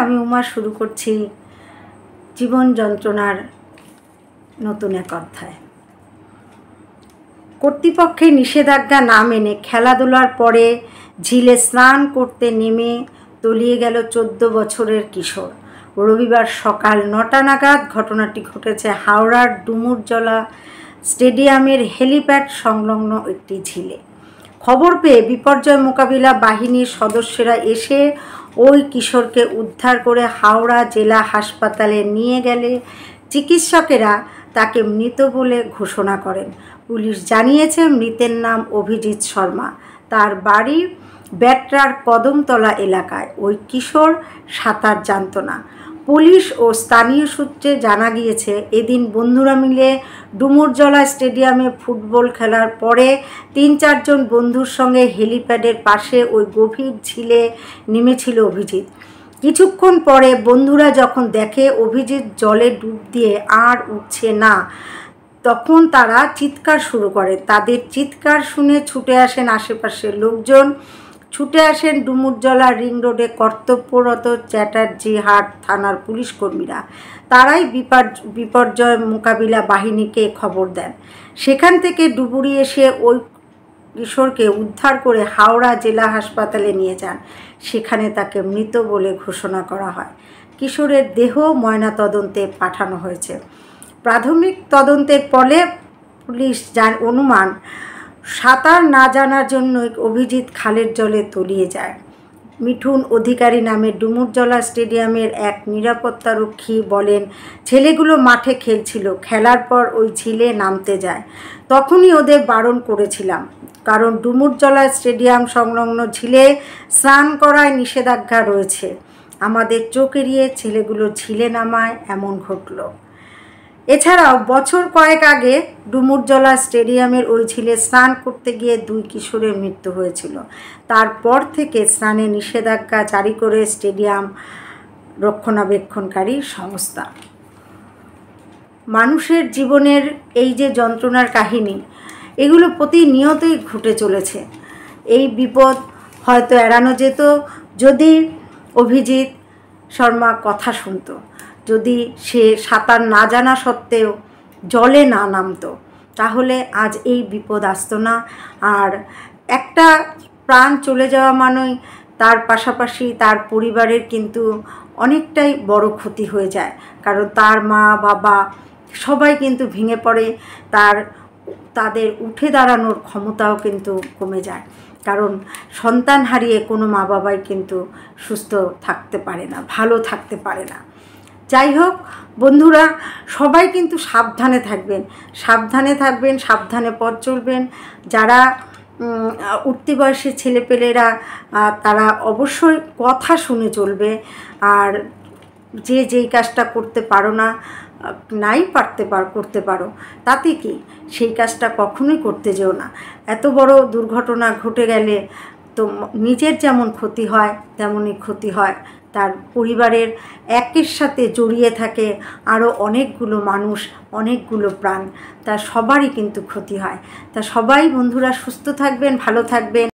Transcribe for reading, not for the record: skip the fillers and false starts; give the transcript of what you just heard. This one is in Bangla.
আমি উমা শুরু করছি জীবন যন্ত্রণার নতুন এক অধ্যায়। কর্তৃপক্ষের নিষেধাজ্ঞা না মেনে খেলাধুলার পরে ঝিলে স্নান করতে নেমে তলিয়ে গেল 14 বছরের কিশোর। রবিবার সকাল 9টা নাগাদ ঘটনাটি ঘটেছে হাওড়ার ডুমুরজলা স্টেডিয়ামের হেলিপ্যাড সংলগ্ন একটি ঝিলে। খবর পেয়ে বিপর্যয় মোকাবিলা বাহিনীর সদস্যরা এসে ওই কিশোরকে উদ্ধার করে হাওড়া জেলা হাসপাতালে নিয়ে গেলে চিকিৎসকেরা তাকে মৃত বলে ঘোষণা করেন। পুলিশ জানিয়েছে মৃতের নাম অভিজিৎ শর্মা। তার বাড়ি ব্যাটরার কদমতলা এলাকায়। ওই কিশোর সাঁতার জানত না। পুলিশ ও স্থানীয় সূত্রে জানা গিয়েছে এদিন বন্ধুরা মিলে ডুমুরজলা স্টেডিয়ামে ফুটবল খেলার পরে 3-4 জন বন্ধুর সঙ্গে হেলিপ্যাডের পাশে ওই গভীর ঝিলে নেমেছিল অভিজিৎ। কিছুক্ষণ পরে বন্ধুরা যখন দেখে অভিজিৎ জলে ডুব দিয়ে আর উঠছে না, তখন তারা চিৎকার শুরু করে। তাদের চিৎকার শুনে ছুটে আসেন আশেপাশের লোকজন। ছুটে আসেন ডুমুরজলা রিং রোডে কর্তব্যরত চ্যাটার্জি হাট থানার পুলিশ কর্মীরা। তারাই বিপর্যয় মোকাবিলা বাহিনীকে খবর দেন। সেখান থেকে ডুবুরি এসে ওই কিশোরকে উদ্ধার করে হাওড়া জেলা হাসপাতালে নিয়ে যান। সেখানে তাকে মৃত বলে ঘোষণা করা হয়। কিশোরের দেহ ময়নাতদন্তে পাঠানো হয়েছে। প্রাথমিক তদন্তের ফলে পুলিশ অনুমান সাঁতার না জানার জন্য অভিজিৎ খালের জলে তলিয়ে যায়। মিঠুন অধিকারী নামে ডুমুরজলা স্টেডিয়ামের এক নিরাপত্তারক্ষী বলেন, ছেলেগুলো মাঠে খেলছিল, খেলার পর ওই ঝিলে নামতে যায়। তখনই ওদের বারণ করেছিলাম, কারণ ডুমুরজলা স্টেডিয়াম সংলগ্ন ঝিলে স্নান করায় নিষেধাজ্ঞা রয়েছে। আমাদের চোখ এড়িয়ে ছেলেগুলো ঝিলে নামায় এমন ঘটল। এছাড়াও বছর কয়েক আগে ডুমুরজলা স্টেডিয়ামের ওই ঝিলে স্নান করতে গিয়ে 2 কিশোরের মৃত্যু হয়েছিল। তারপর থেকে স্নানে নিষেধাজ্ঞা জারি করে স্টেডিয়াম রক্ষণাবেক্ষণকারী সংস্থা। মানুষের জীবনের এই যে যন্ত্রণার কাহিনী, এগুলো প্রতিনিয়তই ঘটে চলেছে। এই বিপদ হয়তো এড়ানো যেত যদি অভিজিৎ শর্মা কথা শুনত, যদি সে সাঁতার না জানা সত্ত্বেও জলে না নামতো, তাহলে আজ এই বিপদ আসতো না। আর একটা প্রাণ চলে যাওয়া মানেই তার পাশাপাশি তার পরিবারের কিন্তু অনেকটাই বড় ক্ষতি হয়ে যায়। কারণ তার মা বাবা সবাই কিন্তু ভেঙে পড়ে, তাদের উঠে দাঁড়ানোর ক্ষমতাও কিন্তু কমে যায়। কারণ সন্তান হারিয়ে কোনো মা বাবাই কিন্তু সুস্থ থাকতে পারে না, ভালো থাকতে পারে না। যাই হোক বন্ধুরা, সবাই কিন্তু সাবধানে থাকবেন, সাবধানে পথ চলবেন। যারা উঠতি বয়সী ছেলেপেলেরা তারা অবশ্যই কথা শুনে চলবে। আর যেই কাজটা করতে পারো না, করতে পারো, তাতে কি, সেই কাজটা কখনোই করতে যেও না। এত বড় দুর্ঘটনা ঘটে গেলে তো নিজের যেমন ক্ষতি হয় তেমনই ক্ষতি হয় তার পরিবারের। একের সাথে জড়িয়ে থাকে আরও অনেকগুলো মানুষ, অনেকগুলো প্রাণ, তা সবারই কিন্তু ক্ষতি হয়। তা সবাই বন্ধুরা সুস্থ থাকবেন, ভালো থাকবেন।